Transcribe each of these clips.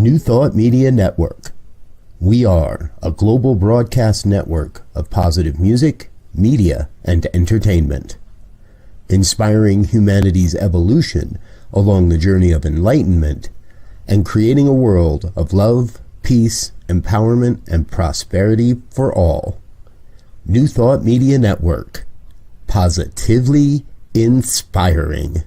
New Thought Media Network. We are a global broadcast network of positive music, media, and entertainment, inspiring humanity's evolution along the journey of enlightenment and creating a world of love, peace, empowerment, and prosperity for all. New Thought Media Network. Positively inspiring.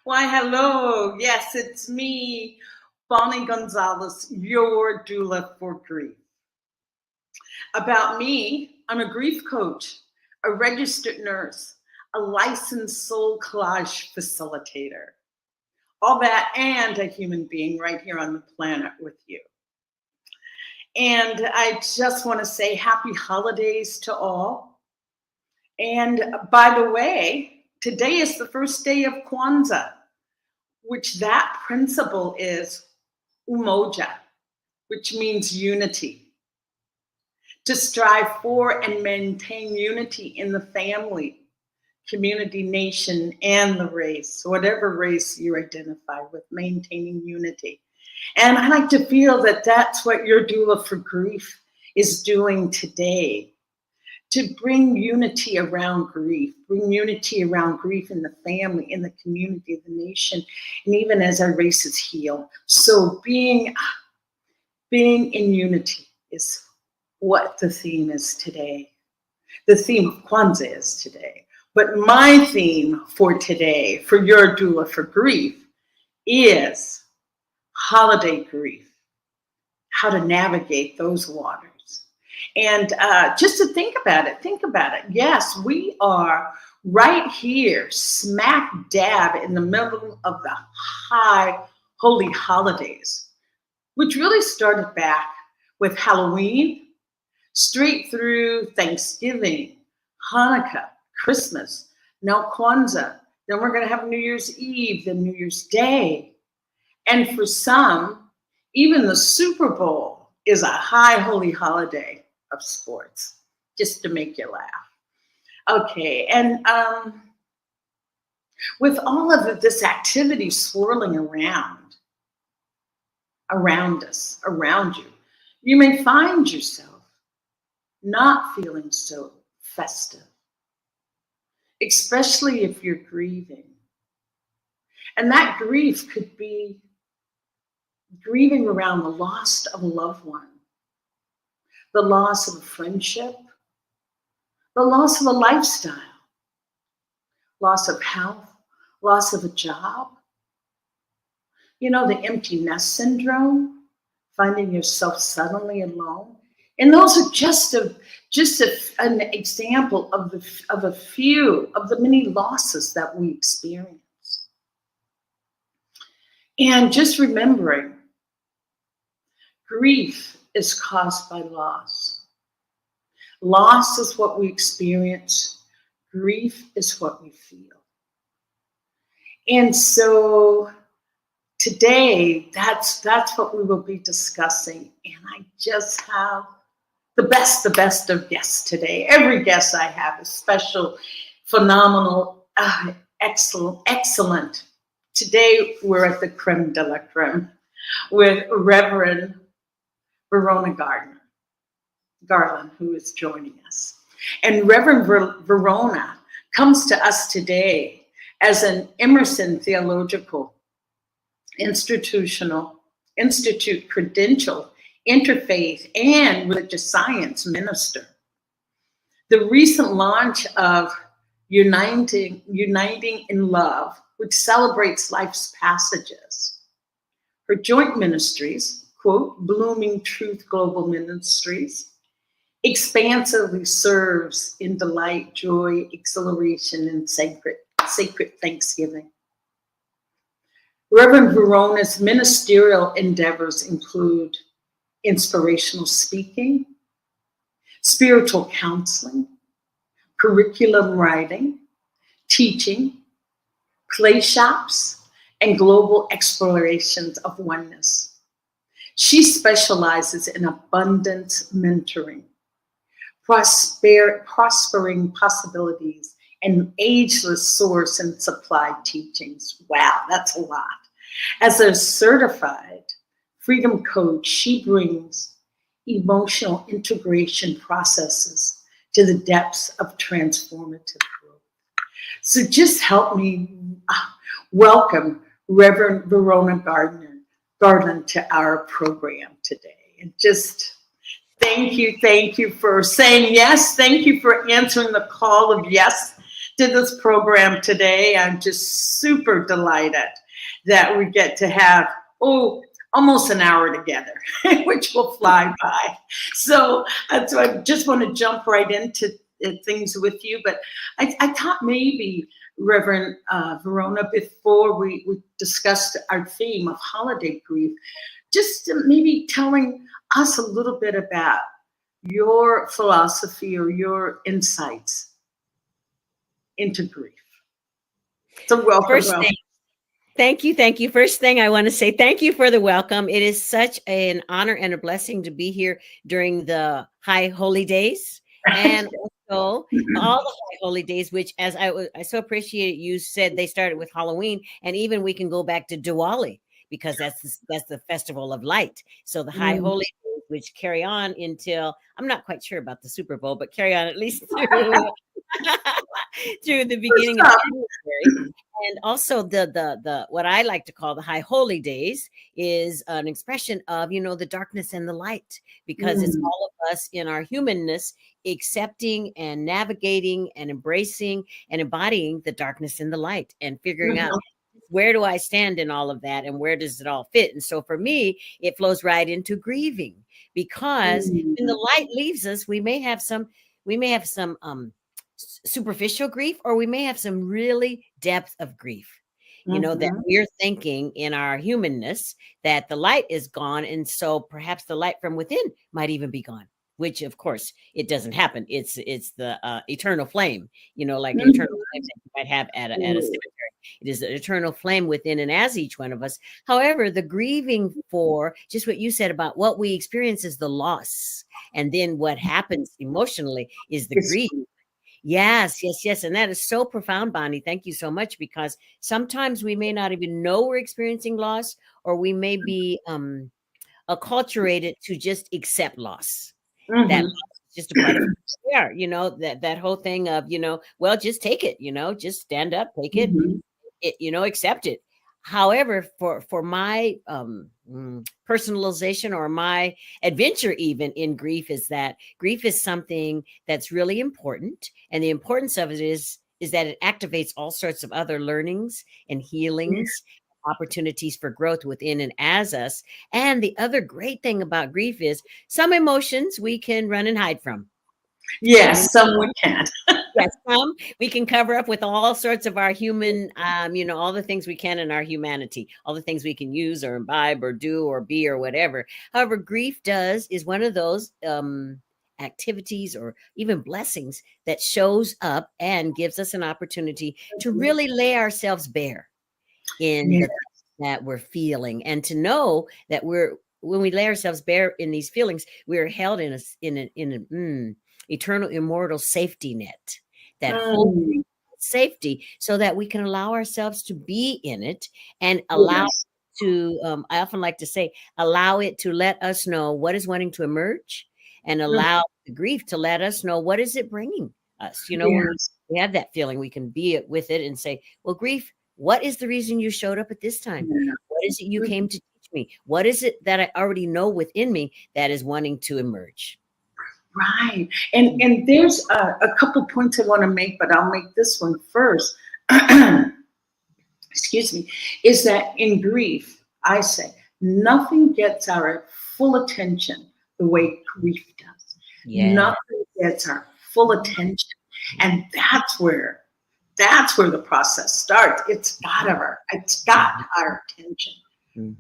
Why, hello. Yes, it's me, Bonnie Gonzalez, your doula for grief. About me, I'm a grief coach, a registered nurse, a licensed soul collage facilitator. All that and a human being right here on the planet with you. And I just want to say happy holidays to all. And by the way, today is the first day of Kwanzaa, which that principle is umoja, which means unity. To strive for and maintain unity in the family, community, nation, and the race, whatever race you identify with, maintaining unity. And I like to feel that that's what your doula for grief is doing today. To bring unity around grief, bring unity around grief in the family, in the community, the nation, and even as our races heal. So being in unity is what the theme is today. The theme of Kwanzaa is today. But my theme for today, for your doula for grief, is holiday grief, how to navigate those waters. And just to think about it. Yes, we are right here, smack dab in the middle of the high holy holidays, which really started back with Halloween, straight through Thanksgiving, Hanukkah, Christmas, now Kwanzaa. Then we're going to have New Year's Eve, then New Year's Day. And for some, even the Super Bowl is a high holy holiday of sports, just to make you laugh. Okay, and with all of this activity swirling around us, around you, you may find yourself not feeling so festive, especially if you're grieving. And that grief could be grieving around the loss of a loved one, the loss of a friendship, the loss of a lifestyle, loss of health, loss of a job. You know, the empty nest syndrome, finding yourself suddenly alone. And those are just an example of a few of the many losses that we experience. And just remembering, grief is caused by loss. Loss is what we experience. Grief is what we feel. And so today, that's what we will be discussing. And I just have the best of guests today. Every guest I have is special, phenomenal, excellent. Today, we're at the creme de la creme with Rev Verona Garland, who is joining us. And Rev Verona comes to us today as an Emerson Theological Institute credential, interfaith, and religious science minister. The recent launch of Uniting in Love, which celebrates life's passages. Her joint ministries, quote, Blooming Truth Global Ministries, expansively serves in delight, joy, exhilaration, and sacred thanksgiving. Reverend Verona's ministerial endeavors include inspirational speaking, spiritual counseling, curriculum writing, teaching, play shops, and global explorations of oneness. She specializes in abundance mentoring, prospering possibilities, and ageless source and supply teachings. Wow, that's a lot. As a certified freedom coach, she brings emotional integration processes to the depths of transformative growth. So just help me welcome Reverend Verona Garland to our program today. And just thank you for saying yes. Thank you for answering the call of yes to this program today. I'm just super delighted that we get to have, almost an hour together, which will fly by. So I just want to jump right into things with you. But I thought maybe, Reverend Verona, before we discussed our theme of holiday grief, just maybe telling us a little bit about your philosophy or your insights into grief. So welcome. Thank you. First thing I want to say, thank you for the welcome. It is such an honor and a blessing to be here during the high holy days and also all the high holy days, which, as I so appreciate you said they started with Halloween, and even we can go back to Diwali because that's the festival of light. So the high holy days, which carry on until, I'm not quite sure about the Super Bowl, but carry on at least through the beginning of January. And also the what I like to call the high holy days is an expression of, the darkness and the light, because it's all of us in our humanness accepting and navigating and embracing and embodying the darkness and the light and figuring out, where do I stand in all of that and where does it all fit? And so for me, it flows right into grieving, because when the light leaves us, we may have some superficial grief, or we may have some really depth of grief, that we're thinking in our humanness that the light is gone. And so perhaps the light from within might even be gone, which of course it doesn't happen. It's the eternal flame, like an eternal flame that you might have at a cemetery. It is an eternal flame within and as each one of us. However, the grieving for just what you said about what we experience is the loss. And then what happens emotionally is the grief. Yes. And that is so profound, Bonnie. Thank you so much, because sometimes we may not even know we're experiencing loss, or we may be acculturated to just accept loss. That loss is just a part of who we are, that whole thing of, well, just take it, just stand up, take it, accept it. However, for my personalization or my adventure even in grief is that grief is something that's really important. And the importance of it is that it activates all sorts of other learnings and healings, opportunities for growth within and as us. And the other great thing about grief is some emotions we can run and hide from. Yes, some we can. Yes, we can cover up with all sorts of our human, all the things we can in our humanity, all the things we can use or imbibe or do or be or whatever. However, grief is one of those activities or even blessings that shows up and gives us an opportunity to really lay ourselves bare in the things that we're feeling, and to know that when we lay ourselves bare in these feelings, we're held in an eternal, immortal safety net that holds safety, so that we can allow ourselves to be in it and allow to, I often like to say, allow it to let us know what is wanting to emerge, and allow the grief to let us know what is it bringing us. When we have that feeling, we can be with it and say, well, grief, what is the reason you showed up at this time? What is it you came to teach me? What is it that I already know within me that is wanting to emerge? Right. And there's a couple points I want to make, but I'll make this one first. Excuse me. Is that in grief, I say, nothing gets our full attention the way grief does. Nothing gets our full attention. And that's where That's where the process starts. It's got our attention.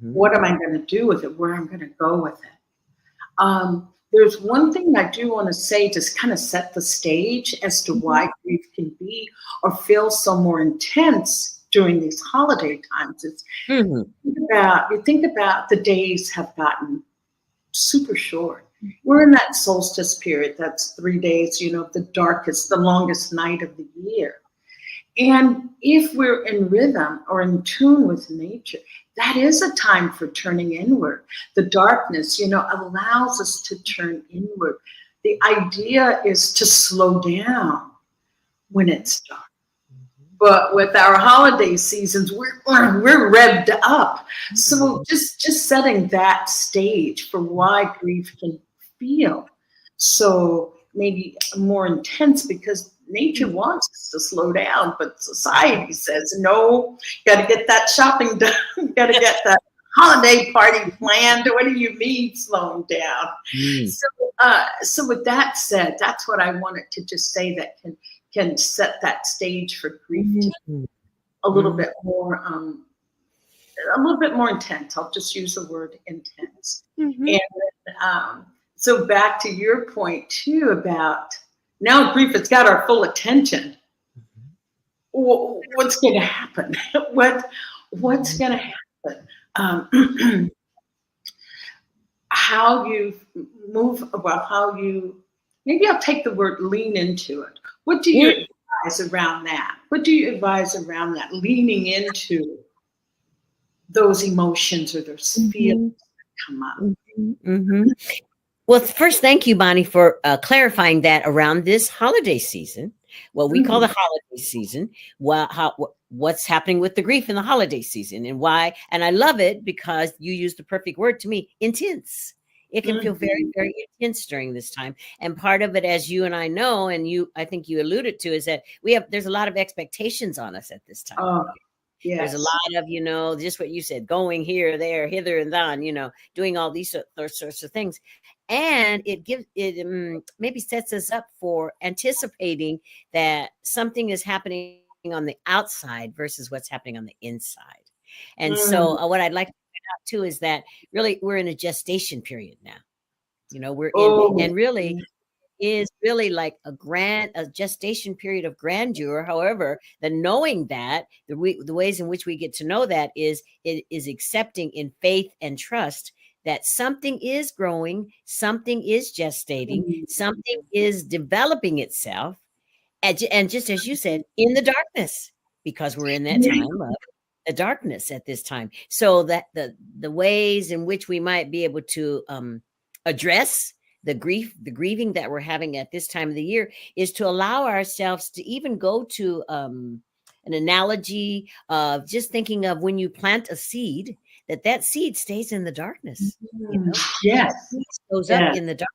What am I going to do with it? Where I'm going to go with it? There's one thing I do want to say to kind of set the stage as to why grief can be or feel so more intense during these holiday times. It's you think about the days have gotten super short. We're in that solstice period. That's 3 days, the darkest, the longest night of the year. And if we're in rhythm or in tune with nature, that is a time for turning inward. The darkness, allows us to turn inward. The idea is to slow down when it's dark. But with our holiday seasons, we're revved up. So just setting that stage for why grief can feel so maybe more intense, because nature wants us to slow down, but society says, no, you got to get that shopping done. You got to get that holiday party planned. What do you mean slowing down? So with that said, that's what I wanted to just say that can set that stage for grief to a little bit more intense. I'll just use the word intense. And so back to your point too about now grief has got our full attention. What's going to happen? What's going to happen? How you move, maybe I'll take the word lean into it. What do you advise around that? Leaning into those emotions or those feelings that come up? Well, first, thank you, Bonnie, for clarifying that around this holiday season, what we call the holiday season, what's happening with the grief in the holiday season and why. And I love it because you used the perfect word to me, intense. It can feel very, very intense during this time. And part of it, as you and I know, and I think you alluded to, is that there's a lot of expectations on us at this time. Yes. There's a lot of, just what you said, going here, there, hither and thon, doing all these sorts of things. And it maybe sets us up for anticipating that something is happening on the outside versus what's happening on the inside. And so what I'd like to point out too is that really we're in a gestation period now. We're in, and really is really like a gestation period of grandeur. However, the knowing that the ways in which we get to know that is accepting in faith and trust that something is growing, something is gestating, something is developing itself. And just as you said, in the darkness, because we're in that time of the darkness at this time. So that the ways in which we might be able to address the grieving that we're having at this time of the year is to allow ourselves to even go to an analogy of just thinking of when you plant a seed, that seed stays in the darkness. Yes, it goes up in the dark.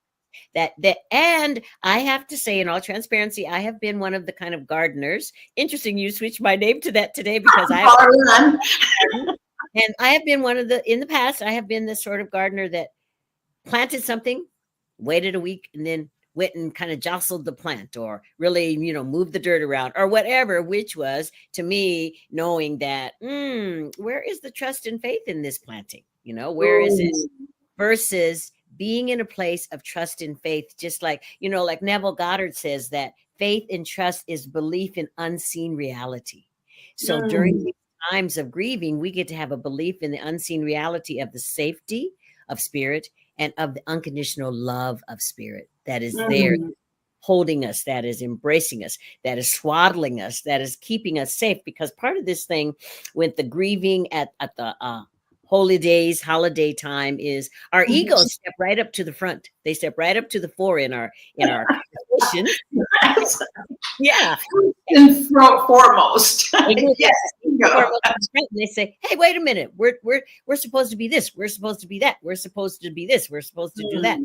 And I have to say, in all transparency, I have been one of the kind of gardeners. Interesting, you switched my name to that today because and I have been in the past, I have been this sort of gardener that planted something, waited a week, and then went and kind of jostled the plant or really, moved the dirt around or whatever, which was to me knowing that, where is the trust and faith in this planting? Where is it versus being in a place of trust and faith, just like, like Neville Goddard says that faith and trust is belief in unseen reality. So during these times of grieving, we get to have a belief in the unseen reality of the safety of spirit and of the unconditional love of spirit that is there, holding us, that is embracing us, that is swaddling us, that is keeping us safe. Because part of this thing with the grieving at the holy days, holiday time is our egos step right up to the front. They step right up to the fore in our position. Yeah. And foremost. Yes. And they say, hey, wait a minute. We're supposed to be this. We're supposed to be that. We're supposed to be this. We're supposed to do that.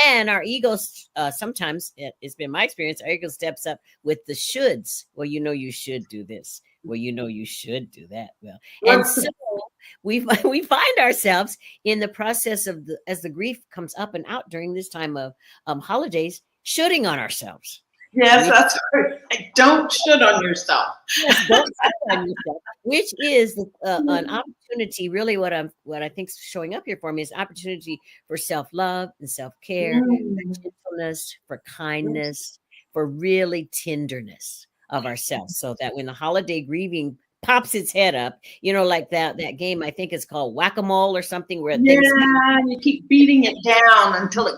And our egos, sometimes it's been my experience, our ego steps up with the shoulds. Well, you should do this. Well, you should do that. Well, and so we find ourselves in the process of as the grief comes up and out during this time of holidays, shoulding on ourselves. Yes, that's right. Like, don't shit on yourself. Yes, don't sit on yourself, which is an opportunity. Really, what I think is showing up here for me is opportunity for self-love and self-care, for gentleness, for kindness, for really tenderness of ourselves, so that when the holiday grieving pops its head up, like that game, I think it's called whack-a-mole or something, where things. Yeah, you keep beating it down until it.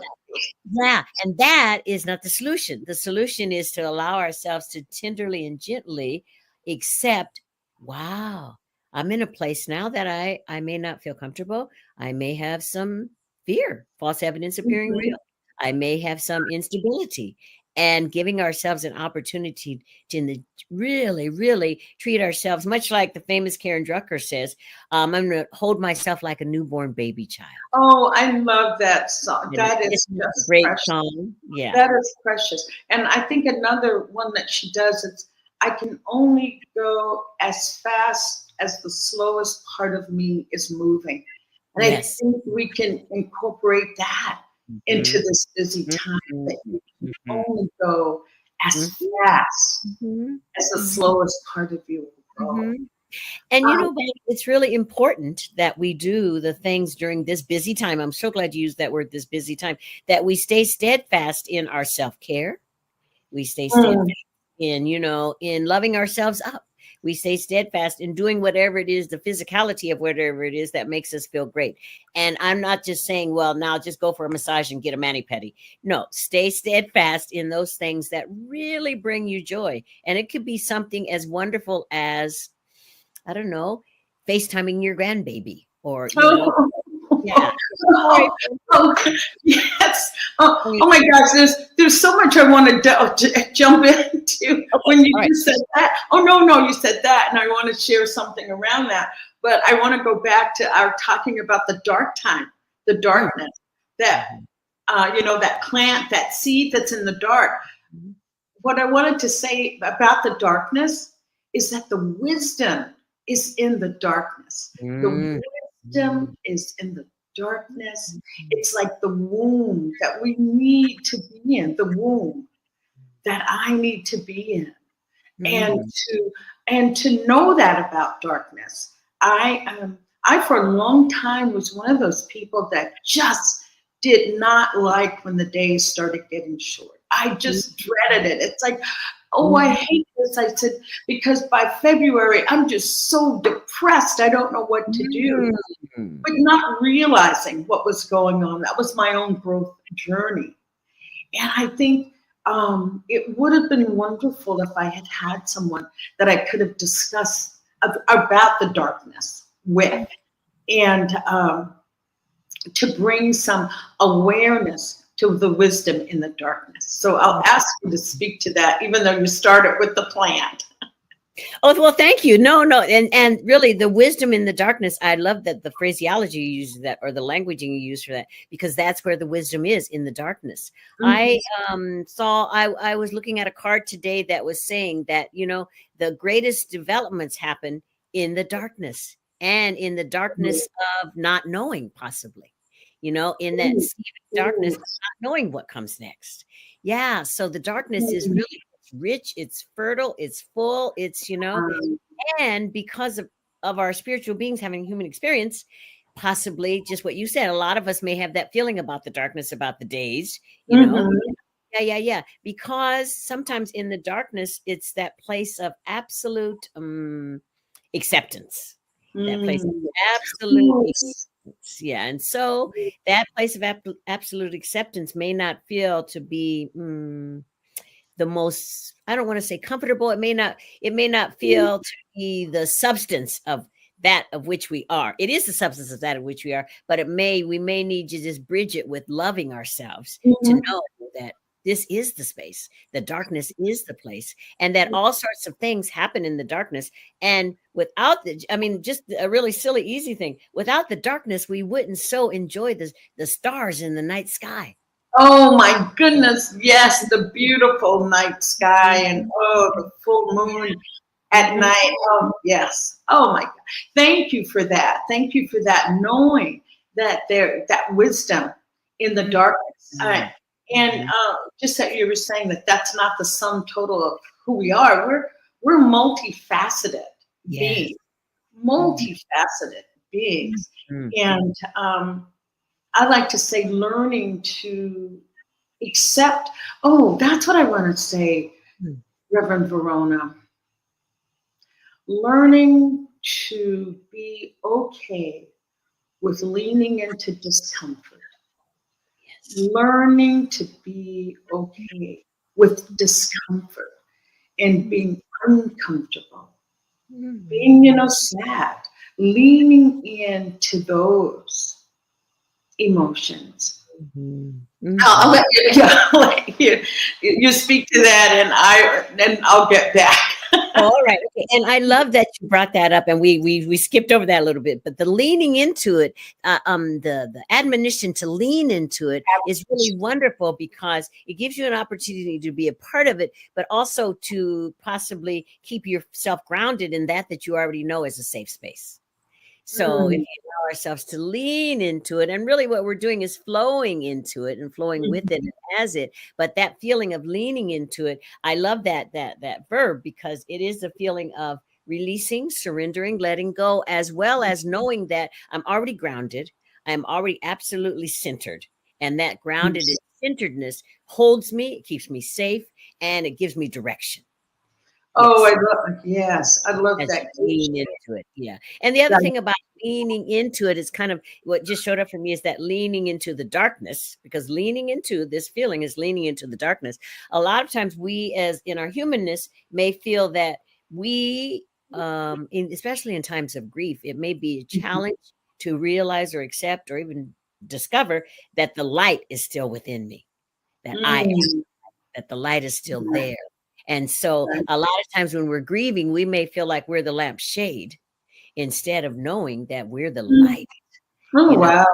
Yeah, and that is not the solution. The solution is to allow ourselves to tenderly and gently accept, wow, I'm in a place now that I may not feel comfortable. I may have some fear, false evidence appearing real. I may have some instability, and giving ourselves an opportunity to really, really treat ourselves, much like the famous Karen Drucker says, I'm going to hold myself like a newborn baby child. Oh, I love that song. That is just a great precious. song. Yeah. That is precious. And I think another one that she does is, I can only go as fast as the slowest part of me is moving. And Yes. I think we can incorporate that into this busy time, that you can only go as fast as the slowest part of you will go. And it's really important that we do the things during this busy time. I'm so glad you used that word, this busy time, that we stay steadfast in our self-care. We stay steadfast in loving ourselves up. We stay steadfast in doing whatever it is, the physicality of whatever it is that makes us feel great. And I'm not just saying, well, now just go for a massage and get a mani-pedi. No, stay steadfast in those things that really bring you joy. And it could be something as wonderful as, I don't know, FaceTiming your grandbaby, or yeah. Yes. Oh my gosh, there's so much I want to jump into when you just said that. Oh no, you said that, and I want to share something around that. But I want to go back to our talking about the dark time, the darkness, that that plant, that seed that's in the dark. What I wanted to say about the darkness is that the wisdom is in the darkness. The wisdom is in the darkness. It's like the womb that we need to be in, the womb that I need to be in. And to know that about darkness. I for a long time was one of those people that just did not like when the days started getting short. I just dreaded it. It's like, oh, I hate this. I said, because by February, I'm just so depressed. I don't know what to do. But not realizing what was going on. That was my own growth journey. And I think it would have been wonderful if I had had someone that I could have discussed about the darkness with, and to bring some awareness to the wisdom in the darkness. So I'll ask you to speak to that, even though you started with the plant. Oh, well, thank you. No. And really the wisdom in the darkness, I love that the phraseology you use that, or the languaging you use for that, because that's where the wisdom is, in the darkness. I was looking at a card today that was saying that, the greatest developments happen in the darkness, and in the darkness of not knowing, possibly, in that darkness, not knowing what comes next. Yeah. So the darkness is really rich, it's fertile, it's full, it's and because of our spiritual beings having human experience, possibly just what you said, a lot of us may have that feeling about the darkness, about the days, yeah, because sometimes in the darkness it's that place of absolute acceptance, that place of absolute acceptance. Yeah. And so that place of absolute acceptance may not feel to be the most, I don't want to say comfortable. It may not feel to be the substance of that of which we are. It is the substance of that of which we are, but we may need to just bridge it with loving ourselves to know that this is the space, the darkness is the place, and that all sorts of things happen in the darkness. And without just a really silly, easy thing, without the darkness, we wouldn't so enjoy the stars in the night sky. Oh my goodness, yes, the beautiful night sky, and the full moon at night. Oh yes. Oh my God. Thank you for that. Thank you for that, knowing that that wisdom in the darkness. And just that you were saying that that's not the sum total of who we are. We're multifaceted beings, multifaceted beings. And I like to say learning to accept, that's what I want to say, Reverend Verona. Learning to be okay with leaning into discomfort. Yes. Learning to be okay with discomfort and being uncomfortable, being, sad, leaning into those emotions. I'll let you speak to that, and I'll get back. All right. Okay. And I love that you brought that up, and we skipped over that a little bit, but the leaning into it, the admonition to lean into it is really wonderful, because it gives you an opportunity to be a part of it, but also to possibly keep yourself grounded in that you already know is a safe space. So if we allow ourselves to lean into it, and really what we're doing is flowing into it and flowing with it and as it, but that feeling of leaning into it, I love that verb, because it is the feeling of releasing, surrendering, letting go, as well as knowing that I'm already grounded. I'm already absolutely centered. And that grounded centeredness holds me, it keeps me safe, and it gives me direction. Oh, yes. I love As that. Lean into it. Yeah. And the other thing about leaning into it is kind of what just showed up for me, is that leaning into the darkness, because leaning into this feeling is leaning into the darkness. A lot of times we, as in our humanness, may feel that we, especially in times of grief, it may be a challenge to realize or accept or even discover that the light is still within me, that that the light is still there. And so a lot of times when we're grieving, we may feel like we're the lampshade instead of knowing that we're the light. Wow.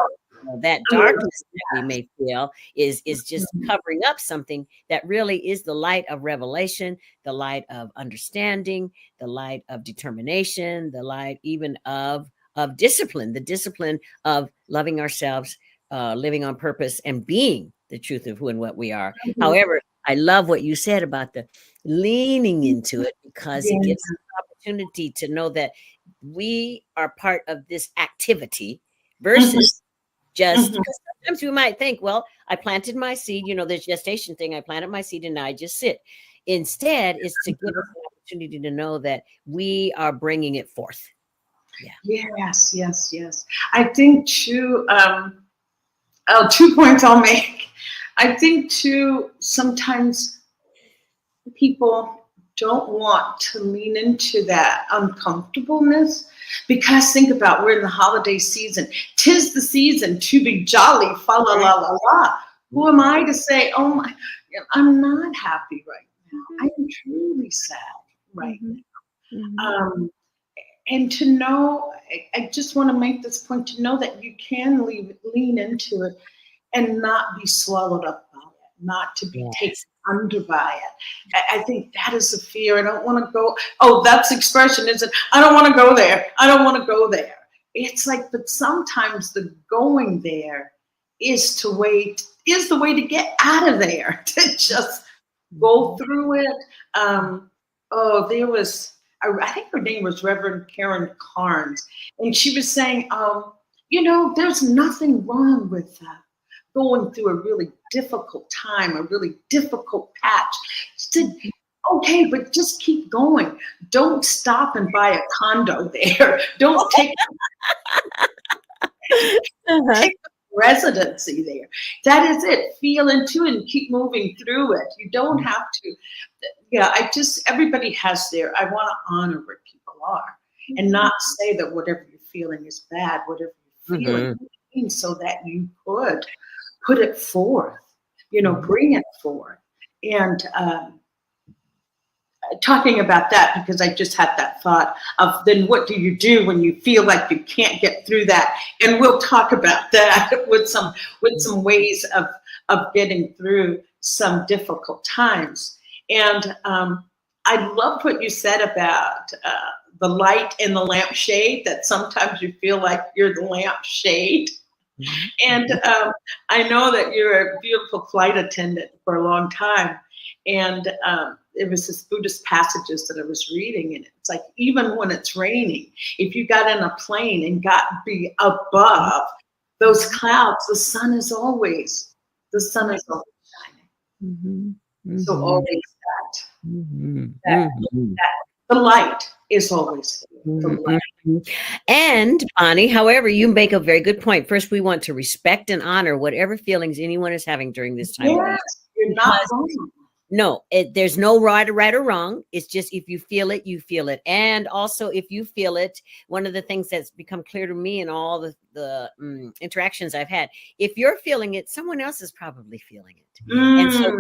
That darkness that we may feel is just covering up something that really is the light of revelation, the light of understanding, the light of determination, the light even of discipline, the discipline of loving ourselves, living on purpose, and being the truth of who and what we are. However, I love what you said about the leaning into it, because it gives us an opportunity to know that we are part of this activity versus just, because sometimes we might think, well, I planted my seed, this gestation thing, I planted my seed and I just sit. Instead, it's to give us an opportunity to know that we are bringing it forth. Yeah. Yes. I think too, 2 points I'll make. I think too, sometimes people don't want to lean into that uncomfortableness, because think about, we're in the holiday season. 'Tis the season to be jolly, fa la la la la. Who am I to say, oh my, I'm not happy right now. I'm truly sad right now. And to know, I just want to make this point, to know that you can lean into it and not be swallowed up by it, not to be taken under by it. I think that is a fear. I don't want to go, that's expression, isn't it? I don't want to go there. I don't want to go there. It's like, but sometimes the going there is the way to get out of there, to just go through it. There was, I think her name was Reverend Karen Carnes, and she was saying, there's nothing wrong with going through a really difficult time, a really difficult patch. Okay, but just keep going. Don't stop and buy a condo there. Don't take residency there. That is it. Feel into it and keep moving through it. You don't have to. Everybody has I want to honor where people are and not say that whatever you're feeling is bad, whatever you're feeling, so that you could put it forth, bring it forth. And talking about that, because I just had that thought of, then what do you do when you feel like you can't get through that? And we'll talk about that with some ways of getting through some difficult times. And I loved what you said about the light and the lampshade, that sometimes you feel like you're the lampshade. And I know that you're a beautiful flight attendant for a long time. And it was this Buddhist passages that I was reading. And it's like, even when it's raining, if you got in a plane and got to be above those clouds, the sun is always shining. So always that the light is always there. And Bonnie, however, you make a very good point. First, we want to respect and honor whatever feelings anyone is having during this time. Yes, you're not wrong. No, there's no right or wrong. It's just if you feel it, you feel it. And also, if you feel it, one of the things that's become clear to me in all the interactions I've had, if you're feeling it, someone else is probably feeling it. And so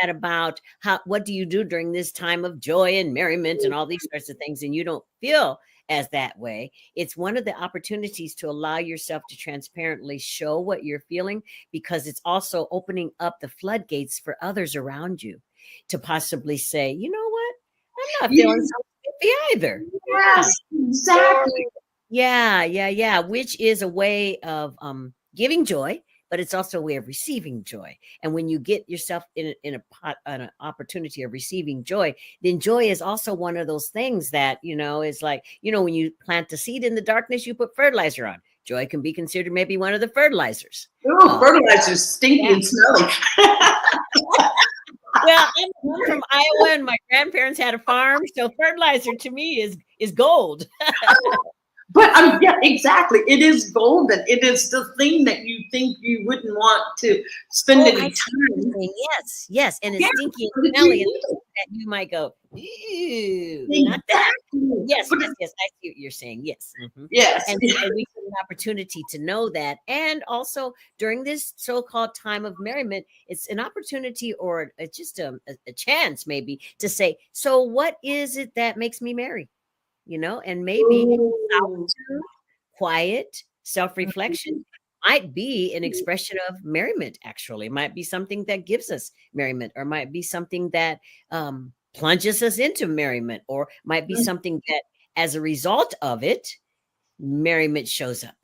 that about what do you do during this time of joy and merriment and all these sorts of things, and you don't feel as that way, it's one of the opportunities to allow yourself to transparently show what you're feeling, because it's also opening up the floodgates for others around you to possibly say, you know what, I'm not feeling so happy either. Yes, exactly. Yeah. Which is a way of giving joy, but it's also a way of receiving joy. And when you get yourself in an opportunity of receiving joy, then joy is also one of those things that, is like, when you plant the seed in the darkness, you put fertilizer on. Joy can be considered maybe one of the fertilizers. Oh, fertilizer's stinky and smelly. Well, I'm from Iowa and my grandparents had a farm. So fertilizer to me is gold. But yeah, exactly. It is golden. It is the thing that you think you wouldn't want to spend any time. Yes. And it's stinky and smelly. And that you might go, ew, not that. Yes. I see what you're saying. Yes. Yes. And so we have an opportunity to know that. And also during this so-called time of merriment, it's an opportunity or just a chance maybe to say, so what is it that makes me merry? And maybe solitude, quiet, self-reflection might be an expression of merriment, actually. It might be something that gives us merriment, or might be something that plunges us into merriment, or might be something that, as a result of it, merriment shows up.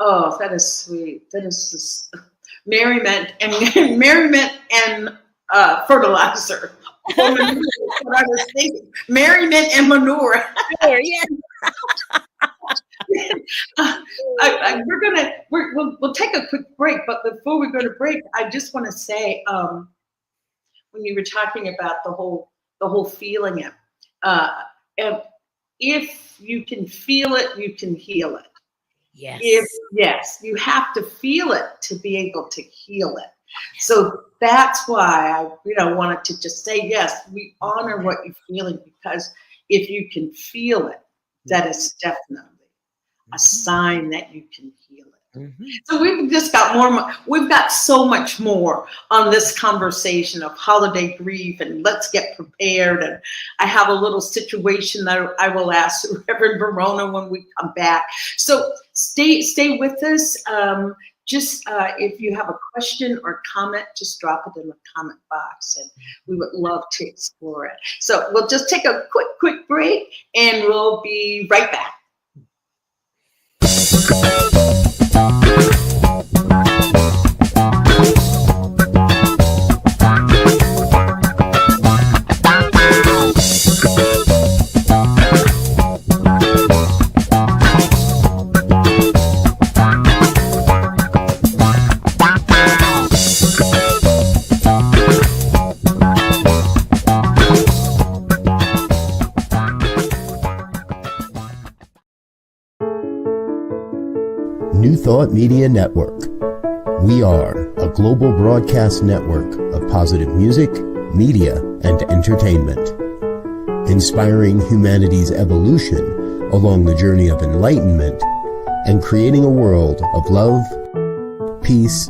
Oh, that is sweet. That is just merriment and fertilizer. What I was thinking. Merriment and manure. Yes. We'll take a quick break, but before we go to break, I just want to say, when you were talking about the whole feeling it, if you can feel it, you can heal it. Yes. You have to feel it to be able to heal it. So that's why I wanted to just say, yes, we honor what you're feeling, because if you can feel it, that is definitely a sign that you can heal it. So we've just got more. We've got so much more on this conversation of holiday grief, and let's get prepared. And I have a little situation that I will ask Rev Verona when we come back. So stay with us. Just if you have a question or comment, just drop it in the comment box, and we would love to explore it. So we'll just take a quick break, and we'll be right back. New Thought Media Network. We are a global broadcast network of positive music, media, and entertainment, inspiring humanity's evolution along the journey of enlightenment and creating a world of love, peace,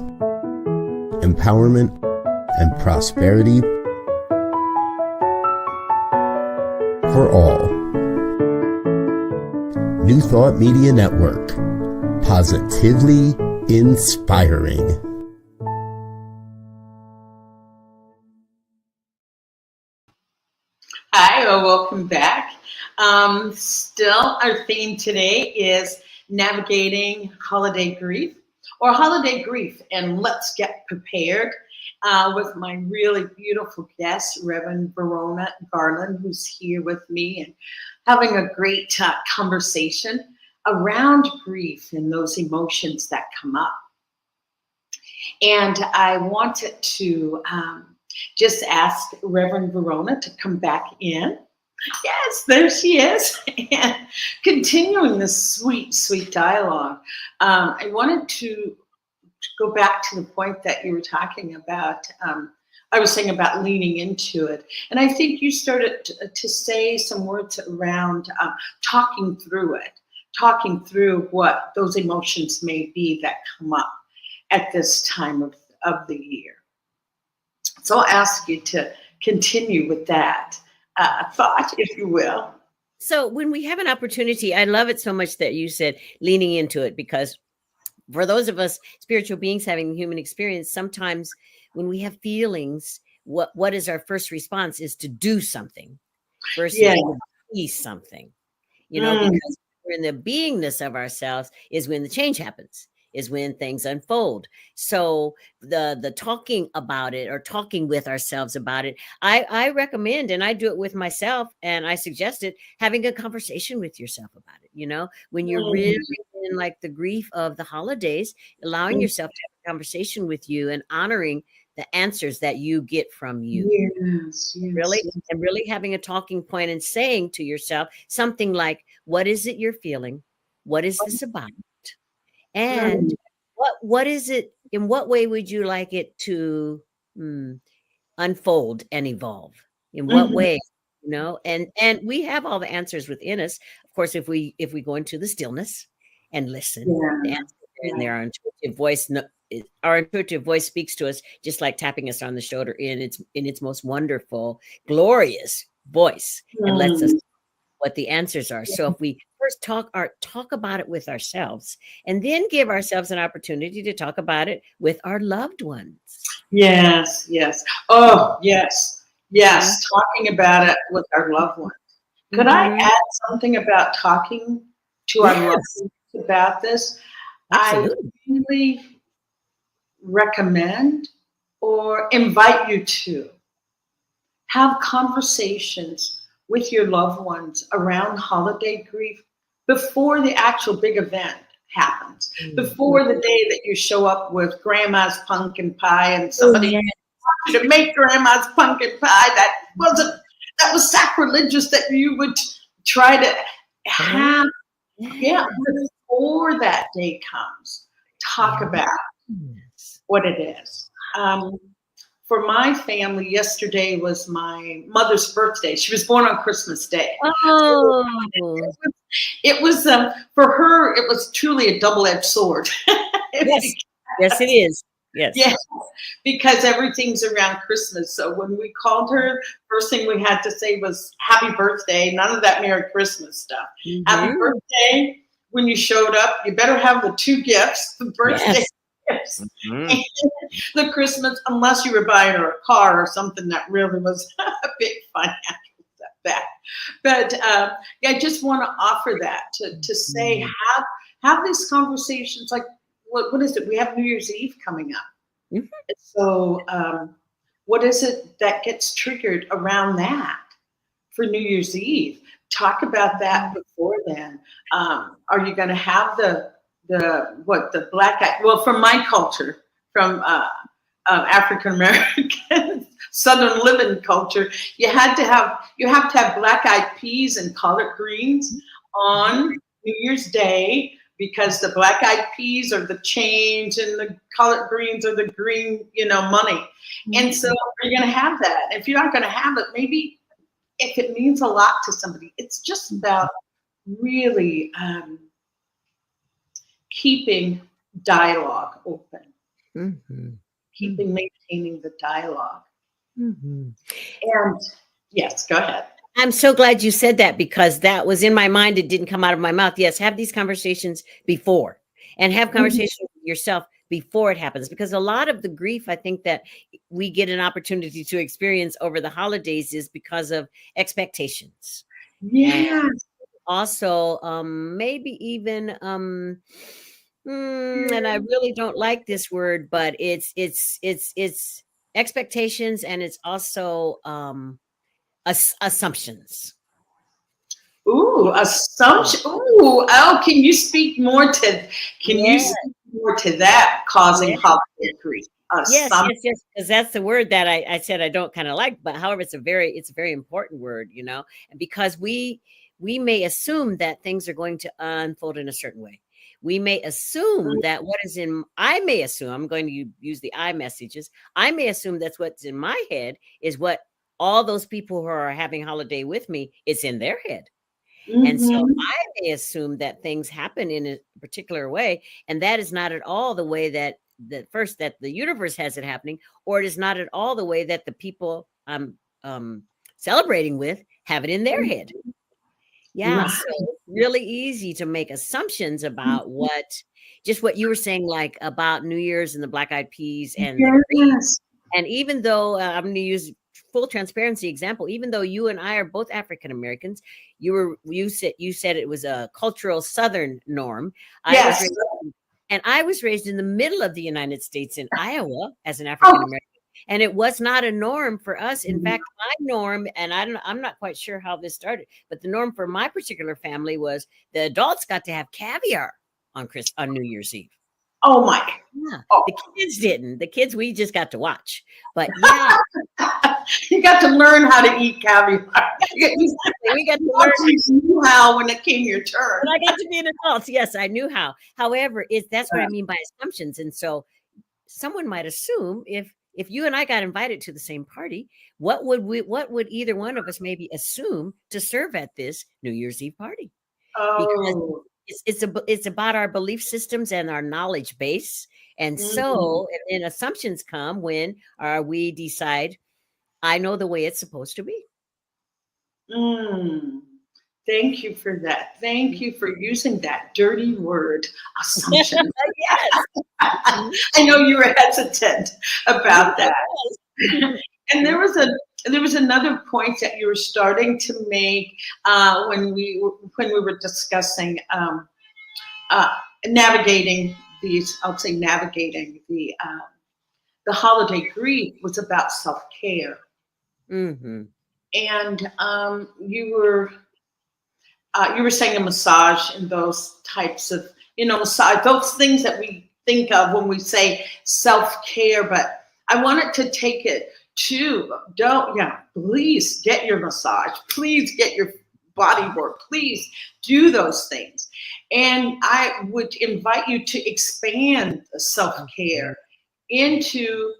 empowerment, and prosperity for all. New Thought Media Network. Positively inspiring. Hi, welcome back. Still, our theme today is navigating holiday grief or holiday grief. And let's get prepared with my really beautiful guest, Rev Verona Garland, who's here with me and having a great conversation around grief and those emotions that come up. And I wanted to just ask Reverend Verona to come back in. Yes, there she is. And continuing this sweet, sweet dialogue, I wanted to go back to the point that you were talking about. I was saying about leaning into it. And I think you started to say some words around talking through it, talking through what those emotions may be that come up at this time of the year. So I'll ask you to continue with that thought, if you will. So when we have an opportunity, I love it so much that you said leaning into it, because for those of us spiritual beings having the human experience, sometimes when we have feelings, what is our first response is to do something versus to be something, because we're in the beingness of ourselves is when the change happens, is when things unfold. So the talking about it or talking with ourselves about it, I recommend, and I do it with myself, and I suggest it, having a conversation with yourself about it. When you're really in like the grief of the holidays, allowing yourself to have a conversation with you and honoring the answers that you get from you. Yes. And really having a talking point and saying to yourself something like, what is it you're feeling? What is this about? And what is it? In what way would you like it to unfold and evolve? In what way? And we have all the answers within us. Of course, if we go into the stillness and listen, the answers are in there. Our intuitive voice speaks to us just like tapping us on the shoulder in its most wonderful, glorious voice, and lets us know what the answers are. So if we first talk about it with ourselves, and then give ourselves an opportunity to talk about it with our loved ones. Yes. Oh, yes. Talking about it with our loved ones. Could I add something about talking to our loved ones about this? Absolutely. I really recommend or invite you to have conversations with your loved ones around holiday grief before the actual big event happens, before the day that you show up with grandma's pumpkin pie and somebody wants you to make grandma's pumpkin pie. That was sacrilegious that you would try to have. Before that day comes, talk about what it is. For my family, yesterday was my mother's birthday. She was born on Christmas Day. Oh. It was for her. It was truly a double-edged sword. Yes, it is. Yes, because everything's around Christmas. So when we called her, first thing we had to say was "Happy Birthday." None of that Merry Christmas stuff. Happy birthday. When you showed up, you better have the two gifts: the birthday. Yes. The Christmas, unless you were buying her a car or something that really was a big financial setback. But I just want to offer that to say, have these conversations. Like, what is it? We have New Year's Eve coming up. So what is it that gets triggered around that for New Year's Eve? Talk about that before then. Are you going to have the black eye? Well, from my culture, from African American Southern living culture, you have to have black eyed peas and collard greens on New Year's Day, because the black eyed peas are the change and the collard greens are the green, money. And so you're going to have that. If you're not going to have it, maybe if it means a lot to somebody, it's just about really keeping dialogue open, maintaining the dialogue. And yes, go ahead. I'm so glad you said that, because that was in my mind. It didn't come out of my mouth. Yes, have these conversations before, and have conversations with yourself before it happens, because a lot of the grief I think that we get an opportunity to experience over the holidays is because of expectations. Yes. also maybe even and I really don't like this word, but it's expectations, and it's also assumptions. Ooh, assumption. Ooh, oh, can you speak more to? Can you Yeah. speak more to that causing Yeah. holiday grief? Yes, Assumption. yes, because that's the word that I said I don't kind of like, but however, it's a very important word, and because we may assume that things are going to unfold in a certain way. We may assume that I may assume, I'm going to use the I messages. I may assume that's what's in my head is what all those people who are having holiday with me, it's in their head. And so Mm-hmm. I may assume that things happen in a particular way, and that is not at all the way that the universe has it happening, or it is not at all the way that the people I'm celebrating with have it in their head. Yeah, Right. so it's really easy to make assumptions about just what you were saying, like about New Year's and the Black Eyed Peas and the grief. Yes. And even though I'm going to use full transparency example, even though you and I are both African Americans, you said it was a cultural Southern norm. Yes. I was raised in the middle of the United States in Iowa as an Oh, African American. And it was not a norm for us. In fact, my norm, and I'm not quite sure how this started, but the norm for my particular family was the adults got to have caviar on New Year's Eve. oh my. Yeah, Oh. the kids didn't. The kids, we just got to watch. But yeah, You got to learn how to eat caviar. we got to learn. You knew how when it came your turn. When I got to be an adult, yes, I knew how. However, that's what I mean by assumptions. And so someone might assume if you and I got invited to the same party, what would either one of us maybe assume to serve at this New Year's Eve party? Because Oh. it's about our belief systems and our knowledge base. And so and assumptions come when we decide, I know the way it's supposed to be. Thank you for that. Thank you for using that dirty word, assumption. Yes. I know you were hesitant about that. And there was another point that you were starting to make when we were discussing navigating the holiday grief was about self-care. Mm-hmm. And you were saying a massage and those types of massage, those things that we think of when we say self-care. But I wanted to take it to please get your massage, please get your body work, please do those things. And I would invite you to expand the self-care into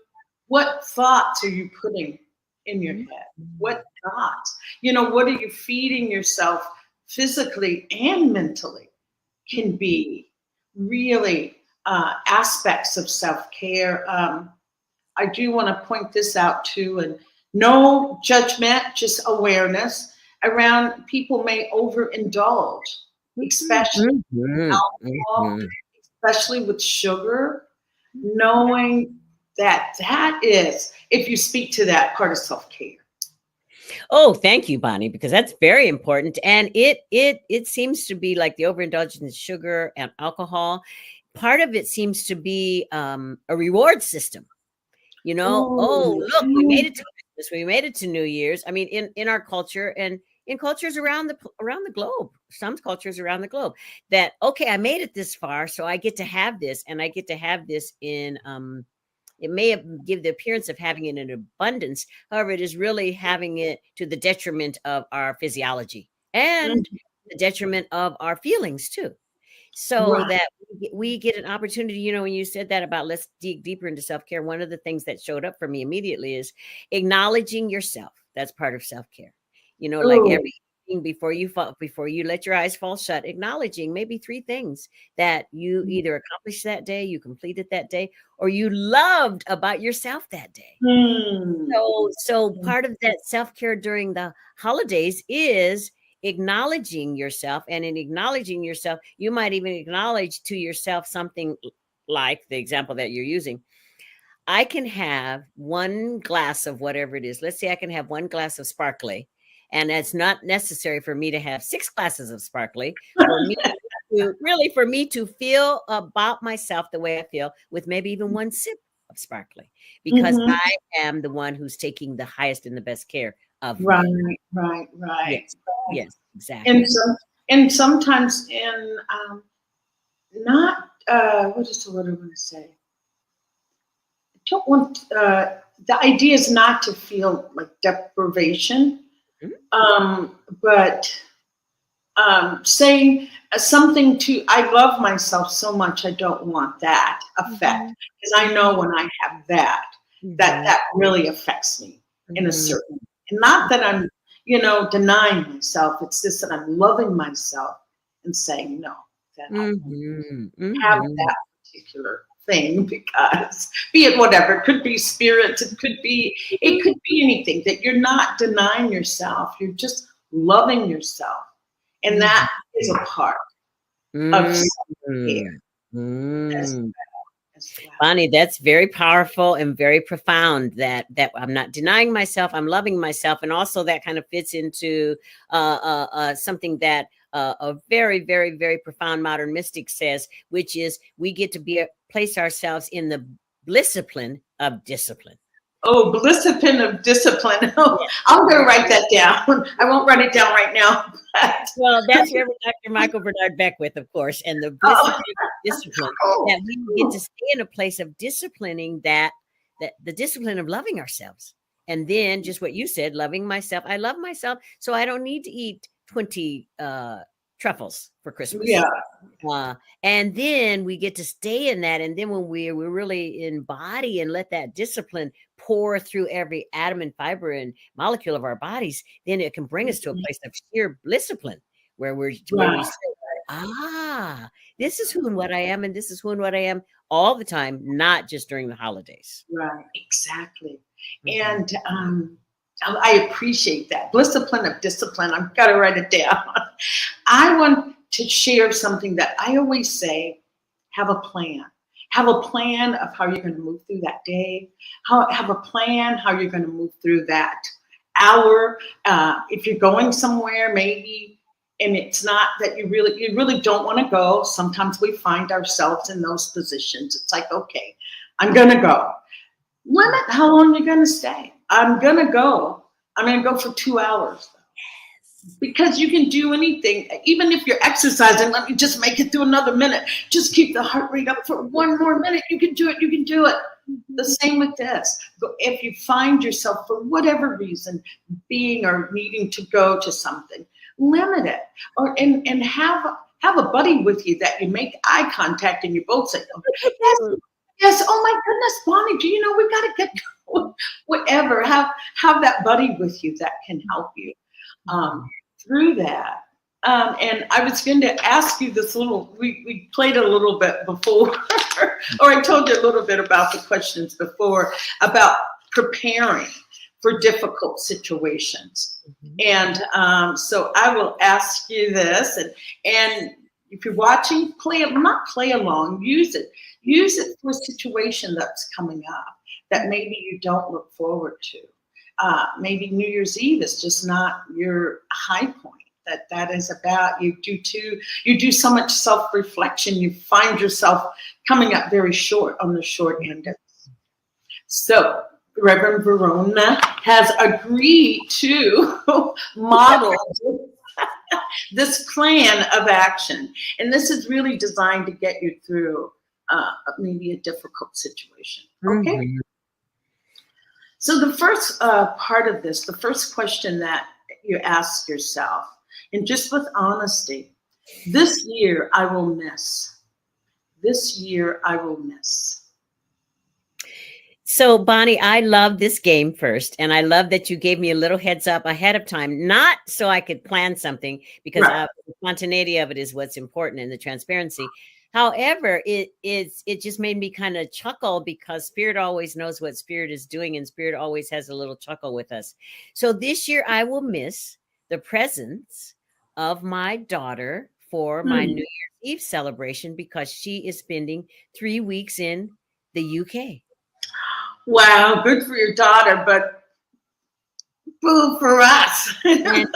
what thoughts are you putting in your head? What thoughts? What are you feeding yourself physically and mentally can be really aspects of self-care. I do want to point this out too, and no judgment, just awareness around people may overindulge, especially alcohol, especially with sugar, knowing that is, if you speak to that part of self-care. Oh, thank you, Bonnie, because that's very important. And it seems to be like the overindulgence in sugar and alcohol. Part of it seems to be a reward system. Oh, look, we made it to Christmas, we made it to New Year's. I mean, in our culture and in cultures around the globe, some cultures around the globe, that okay, I made it this far, so I get to have this, and I get to have this in it may give the appearance of having it in abundance. However, it is really having it to the detriment of our physiology and the detriment of our feelings too. So that we get an opportunity, when you said that about let's dig deeper into self-care, one of the things that showed up for me immediately is acknowledging yourself. That's part of self-care. Like every before you let your eyes fall shut, acknowledging maybe 3 things that you either accomplished that day, you completed that day, or you loved about yourself that day. So part of that self-care during the holidays is acknowledging yourself. And in acknowledging yourself, you might even acknowledge to yourself something like the example that you're using. I can have 1 glass of whatever it is. Let's say I can have 1 glass of sparkling, And it's not necessary for me to have 6 glasses of sparkly. For me to feel about myself the way I feel with maybe even 1 sip of sparkly, because I am the one who's taking the highest and the best care of me. Right. Yes, exactly. And sometimes in not what is the word I want to say? I don't want the idea is not to feel like deprivation, but saying something to, I love myself so much, I don't want that effect, because I know when I have that, that really affects me in a certain way. And not that I'm, denying myself. It's just that I'm loving myself and saying no, that I have that particular thing, because be it whatever, it could be spirits, it could be anything, that you're not denying yourself, you're just loving yourself. And that is a part of self-care as well. Bonnie, that's very powerful and very profound, that I'm not denying myself, I'm loving myself. And also that kind of fits into something that a very, very, very profound modern mystic says, which is we get to place ourselves in the blissipline of discipline. Oh, blissipline of discipline. Oh, I'm going to write that down. I won't write it down right now. Well, that's Reverend Dr. Michael Bernard Beckwith, of course, and the blissipline of discipline, that we get to stay in a place of disciplining that the discipline of loving ourselves. And then just what you said, loving myself. I love myself, so I don't need to eat 20 truffles for Christmas. Yeah. And then we get to stay in that. And then when we really embody and let that discipline pour through every atom and fiber and molecule of our bodies, then it can bring us to a place of sheer blissipline, where we say, this is who and what I am, and this is who and what I am all the time, not just during the holidays. Right, exactly. And I appreciate that. Blissipline of discipline. I've got to write it down. I want to share something that I always say: have a plan. Have a plan of how you're going to move through that day. Have a plan how you're going to move through that hour. If you're going somewhere, maybe, and it's not that you really don't want to go. Sometimes we find ourselves in those positions. It's like, okay, I'm going to go. Limit how long you're going to stay. I'm going to go for 2 hours. Because you can do anything, even if you're exercising. Let me just make it through another minute. Just keep the heart rate up for 1 more minute. You can do it. The same with this. But if you find yourself, for whatever reason, being or needing to go to something, limit it, and have a buddy with you that you make eye contact and you both say, yes. Oh my goodness, Bonnie, do you know we got to get going? Whatever. Have that buddy with you that can help you through that. And I was going to ask you this we played a little bit before, or I told you a little bit about the questions before, about preparing for difficult situations. And so I will ask you this, and if you're watching, not play along, use it for a situation that's coming up that maybe you don't look forward to. Maybe New Year's Eve is just not your high point. That is about, you do so much self-reflection, you find yourself coming up very short on the short end of it. So Reverend Verona has agreed to model this plan of action. And this is really designed to get you through maybe a difficult situation. Okay. So the first part of this, the first question that you ask yourself, and just with honesty, this year I will miss. This year I will miss. So, Bonnie, I love this game first, and I love that you gave me a little heads up ahead of time, not so I could plan something, because the spontaneity of it is what's important, and the transparency. However, it just made me kind of chuckle, because Spirit always knows what Spirit is doing, and Spirit always has a little chuckle with us. So this year I will miss the presence of my daughter for my New Year's Eve celebration, because she is spending 3 weeks in the UK. Wow, good for your daughter, but Boo for us. And,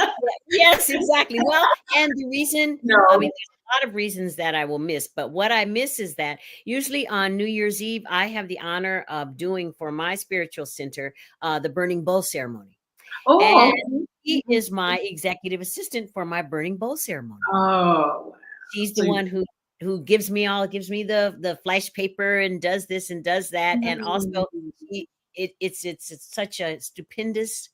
yes, exactly. Well, and the reason, No. I mean, there's a lot of reasons that I will miss, but what I miss is that usually on New Year's Eve, I have the honor of doing for my spiritual center the burning bowl ceremony. Oh, And he is my executive assistant for my burning bowl ceremony. oh. She's the one who gives me the flash paper and does this and does that. And also it's such a stupendous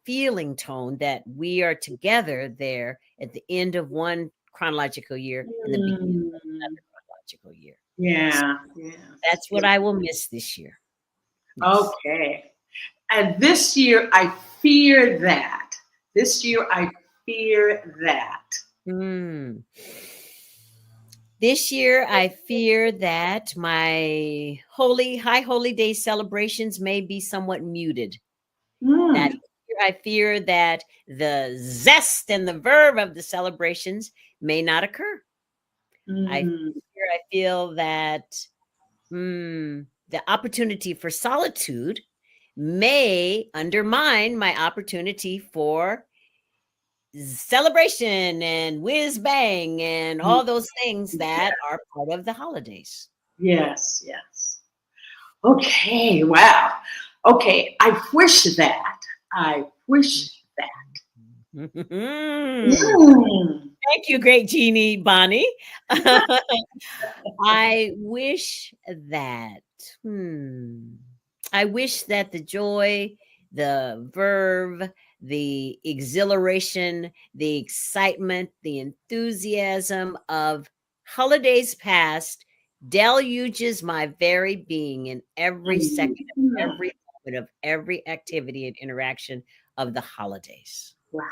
feeling tone that we are together there at the end of one chronological year and the beginning of another chronological year. Yeah. So that's what I will miss this year. Yes. Okay. And this year I fear that. This year I fear that. This year, I fear that my high holy day celebrations may be somewhat muted. That year, I fear that the zest and the verve of the celebrations may not occur. I feel that the opportunity for solitude may undermine my opportunity for celebration and whiz bang and all those things that are part of the holidays. Yes, yes. Okay, wow. Okay, I wish that. I wish that. Thank you, great genie Bonnie. I wish that. I wish that the joy, the verve, the exhilaration, the excitement, the enthusiasm of holidays past deluges my very being in every second of every moment of every activity and interaction of the holidays. Wow.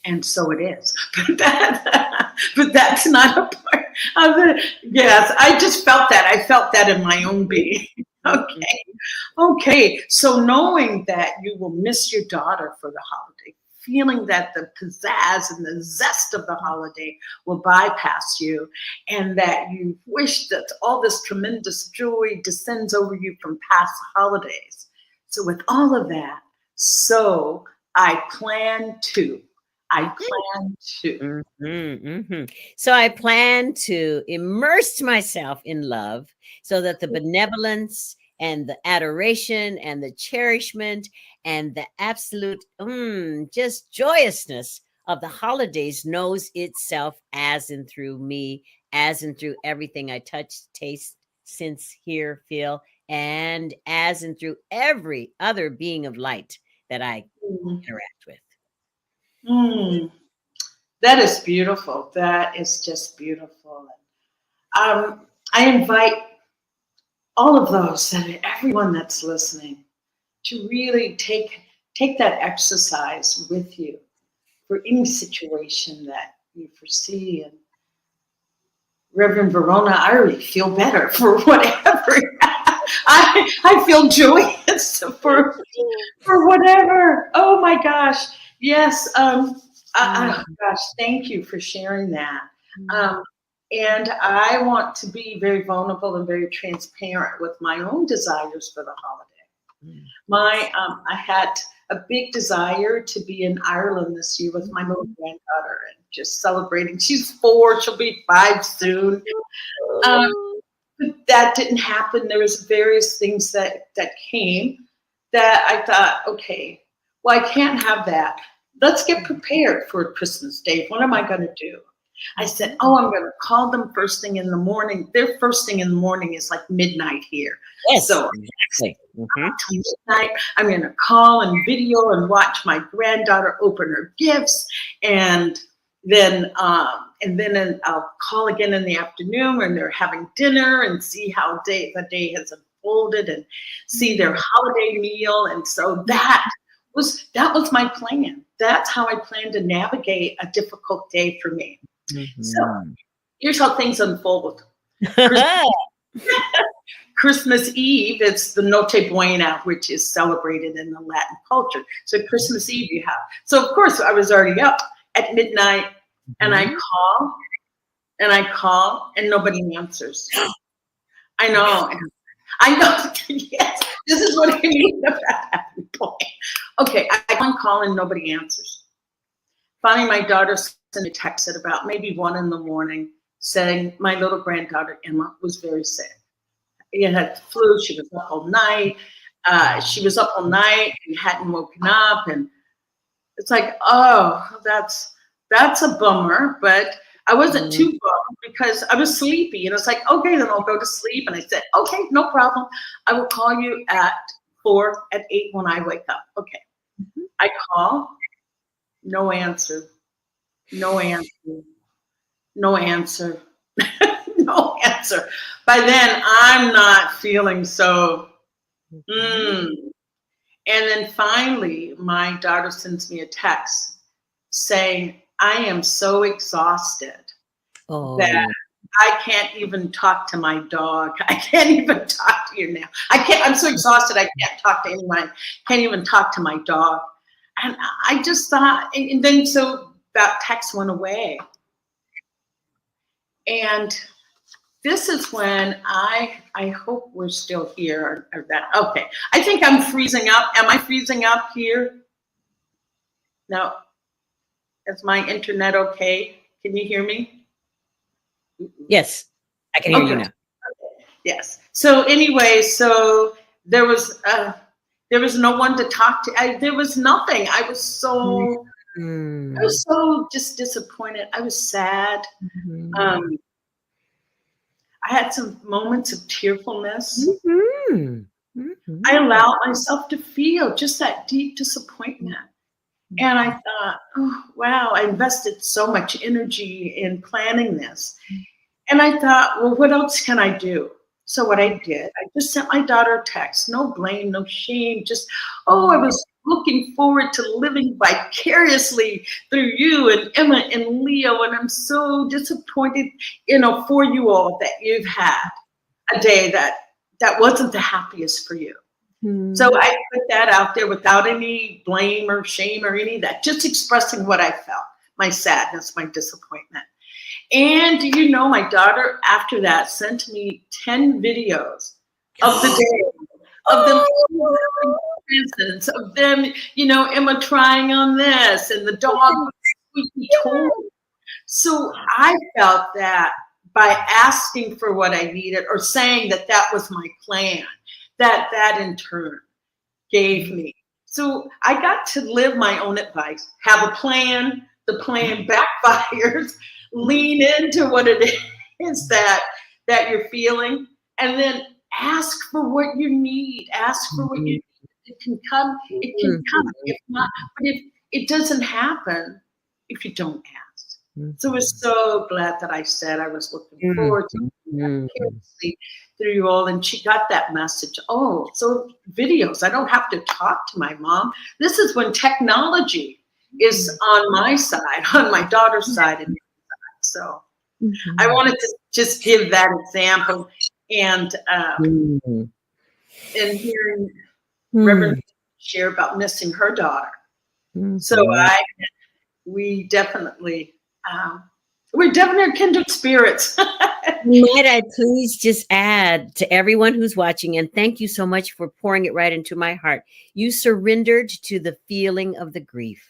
And so it is. But that's not a part of it. Yes, I just felt that. I felt that in my own being. Okay. So knowing that you will miss your daughter for the holiday, feeling that the pizzazz and the zest of the holiday will bypass you, and that you wish that all this tremendous joy descends over you from past holidays. So with all of that, so I plan to. So I plan to immerse myself in love so that the benevolence and the adoration and the cherishment and the absolute just joyousness of the holidays knows itself as and through me, as and through everything I touch, taste, sense, hear, feel, and as and through every other being of light that I interact with. That is beautiful. That is just beautiful. I invite all of those, and everyone that's listening, to really take that exercise with you for any situation that you foresee. And Reverend Verona, I already feel better for whatever. I feel joyous for whatever. Oh my gosh. Yes. Gosh, thank you for sharing that. And I want to be very vulnerable and very transparent with my own desires for the holiday. I had a big desire to be in Ireland this year with my little granddaughter and just celebrating. She's 4, she'll be 5 soon. But that didn't happen. There was various things that came that I thought, okay, well, I can't have that. Let's get prepared for Christmas Day. What am I going to do? I said, I'm going to call them first thing in the morning. Their first thing in the morning is like midnight here. Yes, so exactly. Midnight, I'm going to call and video and watch my granddaughter open her gifts. And then I'll call again in the afternoon when they're having dinner and see how the day has unfolded and see their holiday meal. And so that was my plan. That's how I plan to navigate a difficult day for me. So here's how things unfold. Christmas Eve, it's the Noche Buena, which is celebrated in the Latin culture. So Christmas Eve you have. So of course I was already up at midnight and I call and nobody answers. I know. Yes, this is what I mean about that point. Okay, I call and nobody answers. Finally, my daughter sent a text at about maybe 1 a.m. saying my little granddaughter, Emma, was very sick. It had the flu. She was up all night. She was up all night and hadn't woken up. And it's like, oh, that's a bummer. But I wasn't too bummed because I was sleepy. And it's like, okay, then I'll go to sleep. And I said, okay, no problem. I will call you at 4, at 8 when I wake up. Okay. I call, no answer, no answer, no answer, no answer. By then, I'm not feeling so. And then finally, my daughter sends me a text saying, I am so exhausted that I can't even talk to my dog. I can't even talk to you now. I'm so exhausted, I can't talk to anyone. Can't even talk to my dog. And I just thought, and then so that text went away. And this is when I hope we're still here. Or that, okay, I think I'm freezing up. Am I freezing up here? No. Is my internet okay? Can you hear me? Yes, I can hear you now. Okay. Yes. So anyway, so there was no one to talk to. There was nothing. I was so just disappointed. I was sad. I had some moments of tearfulness. I allowed myself to feel just that deep disappointment. And I thought, oh, wow, I invested so much energy in planning this. And I thought, well, what else can I do? So what I did, I just sent my daughter a text, no blame, no shame, just, I was looking forward to living vicariously through you and Emma and Leo, and I'm so disappointed, for you all that you've had a day that wasn't the happiest for you. So I put that out there without any blame or shame or any of that, just expressing what I felt, my sadness, my disappointment. And my daughter after that sent me 10 videos of the day, of them presents, of them, Emma trying on this and the dog squeaky toy. So I felt that by asking for what I needed or saying that was my plan, that in turn gave me. So I got to live my own advice, have a plan, the plan backfires, lean into what it is that you're feeling, and then ask for what you need. Ask for what you need. It can come. If not, but if it doesn't happen, if you don't ask. So I was so glad that I said I was looking forward to it through you all, and she got that message. Oh, so videos. I don't have to talk to my mom. This is when technology is on my side, on my daughter's side, and so I wanted to just give that example, and hearing Reverend share about missing her daughter. So we're definitely kindred spirits. Might I please just add to everyone who's watching, and thank you so much for pouring it right into my heart. You surrendered to the feeling of the grief.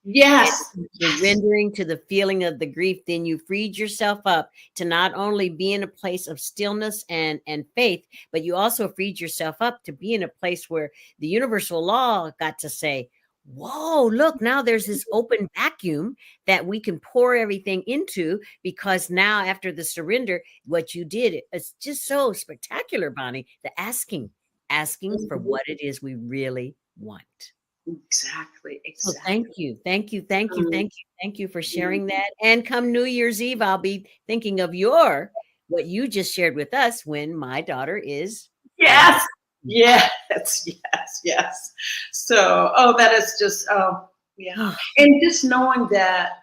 Yes. Surrendering to the feeling of the grief, then you freed yourself up to not only be in a place of stillness and faith, but you also freed yourself up to be in a place where the universal law got to say, whoa, look, now there's this open vacuum that we can pour everything into, because now after the surrender, what you did, it's just so spectacular, Bonnie, the asking for what it is we really want. Exactly. So thank you for sharing that. And come New Year's Eve, I'll be thinking of what you just shared with us when my daughter is. Yes. So, that is just, and just knowing that,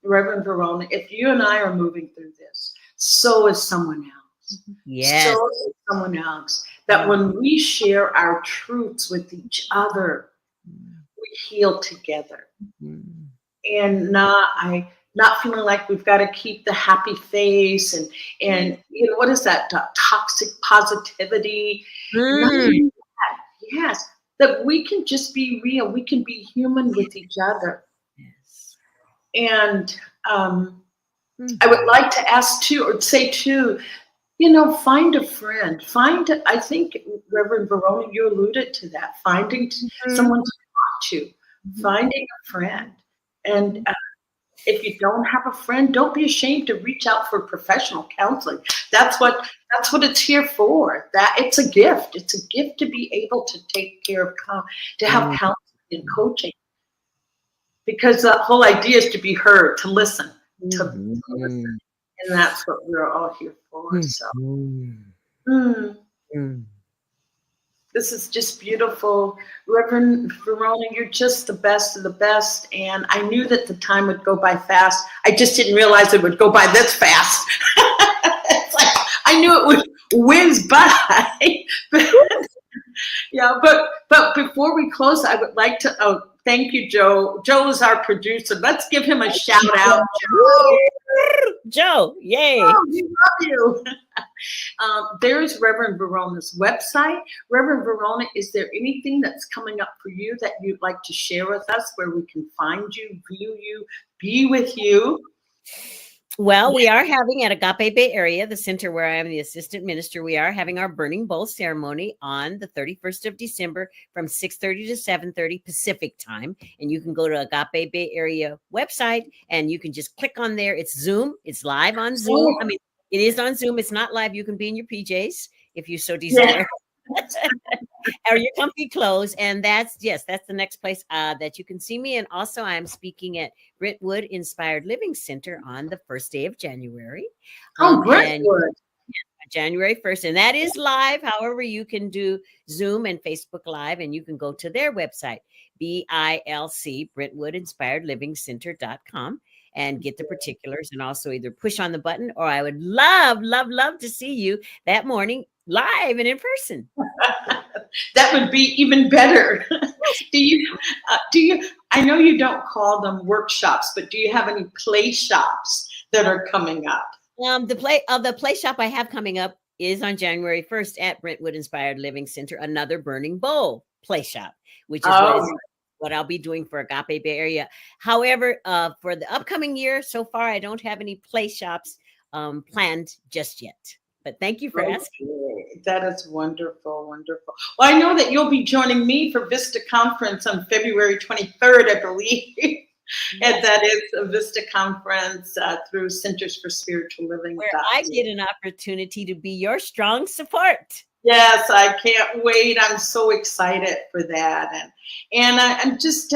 Reverend Verona, if you and I are moving through this, so is someone else. Yes. So is someone else. That when we share our truths with each other, we heal together. And not feeling like we've got to keep the happy face and what is that toxic positivity? Yes, that we can just be real. We can be human with each other. Yes. And I would like to ask too, or say too, find a friend. I think, Reverend Verona, you alluded to that, finding someone to talk to, finding a friend. And if you don't have a friend, don't be ashamed to reach out for professional counseling. That's what it's here for. That it's a gift. It's a gift to be able to take care of, to have counseling and coaching. Because the whole idea is to be heard, to listen, to listen. And that's what we're all here for. So this is just beautiful. Reverend Verona, you're just the best of the best. And I knew that the time would go by fast. I just didn't realize it would go by this fast. It's like I knew it would whiz by. But before we close, I would like to thank you, Joe. Joe is our producer. Let's give him a shout out, Joe. Joe, yay. Oh, we love you. There's Reverend Verona's website. Reverend Verona, is there anything that's coming up for you that you'd like to share with us, where we can find you, view you, be with you? Well, we are having at Agape Bay Area, the center where I am the assistant minister, we are having our Burning Bowl ceremony on the 31st of December from 6:30 to 7:30 Pacific time. And you can go to Agape Bay Area website and you can just click on there. It's Zoom. It's live on Zoom. I mean, it is on Zoom. It's not live. You can be in your PJs if you so desire. Or your comfy clothes. And that's the next place that you can see me. And also I'm speaking at Brentwood Inspired Living Center on the first day of January. Brentwood. January 1st. And that is live. However, you can do Zoom and Facebook Live, and you can go to their website, BILC, BrentwoodInspiredLivingCenter.com, and get the particulars, and also either push on the button, or I would love to see you that morning live and in person. That would be even better. Do you, I know you don't call them workshops, but do you have any play shops that are coming up? The play shop I have coming up is on January 1st at Brentwood Inspired Living Center, another Burning Bowl play shop, which is what I'll be doing for Agape Bay Area. However, for the upcoming year, so far, I don't have any play shops planned just yet. But thank you for asking. That is wonderful, wonderful. Well, I know that you'll be joining me for Vista Conference on February 23rd, I believe. And that is a Vista Conference through Centers for Spiritual Living. Where I get an opportunity to be your strong support. Yes, I can't wait. I'm so excited for that. And I'm just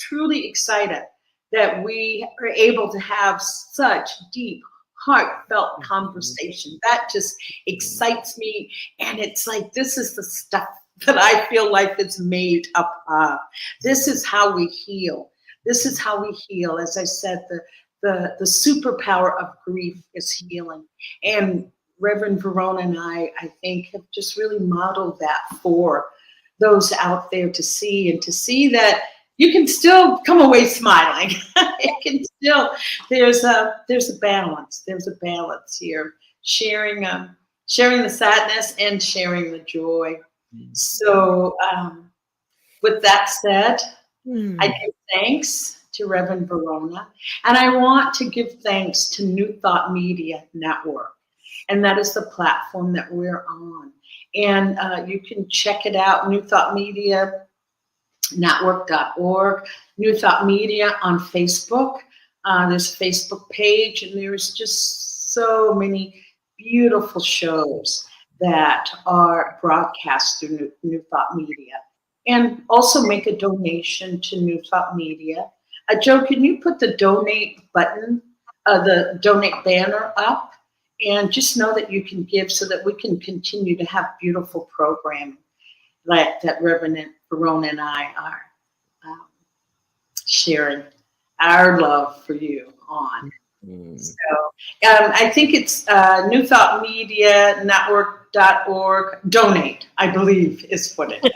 truly excited that we are able to have such deep, heartfelt conversation. That just excites me. And it's like, this is the stuff that I feel life is made up of. This is how we heal. This is how we heal. As I said, the superpower of grief is healing. And Reverend Verona and I think, have just really modeled that for those out there to see, and to see that you can still come away smiling. It can still, there's a balance. There's a balance here, sharing the sadness and sharing the joy. So with that said, I give thanks to Reverend Verona, and I want to give thanks to New Thought Media Network, and that is the platform that we're on. And you can check it out, New Thought Media Network.org, New Thought Media on Facebook. There's a Facebook page, and there's just so many beautiful shows that are broadcast through New Thought Media. And also make a donation to New Thought Media. Joe, can you put the donate button, the donate banner up? And just know that you can give so that we can continue to have beautiful programming that Reverend Verona and I are sharing our love for you on. So I think it's New Thought Media Network.org. Donate, I believe, is what it is.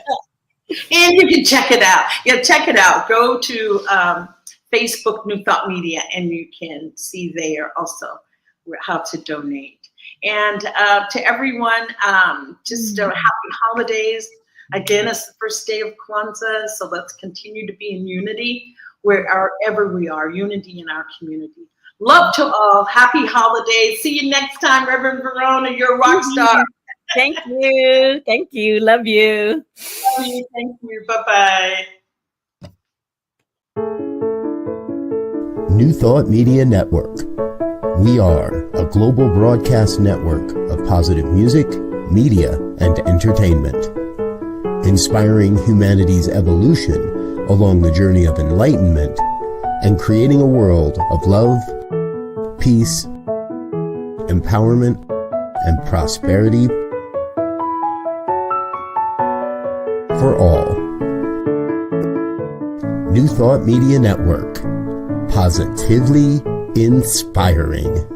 And you can check it out. Yeah, check it out. Go to Facebook New Thought Media, and you can see there also how to donate. And to everyone, just happy holidays. Again, it's the first day of Kwanzaa, so let's continue to be in unity wherever we are, unity in our community. Love to all. Happy holidays. See you next time, Reverend Verona. You're a rock star. Thank you. Thank you. Love you. Love you. Thank you. Bye-bye. New Thought Media Network. We are a global broadcast network of positive music, media, and entertainment, inspiring humanity's evolution along the journey of enlightenment and creating a world of love, peace, empowerment, and prosperity for all. New Thought Media Network. Positively inspiring.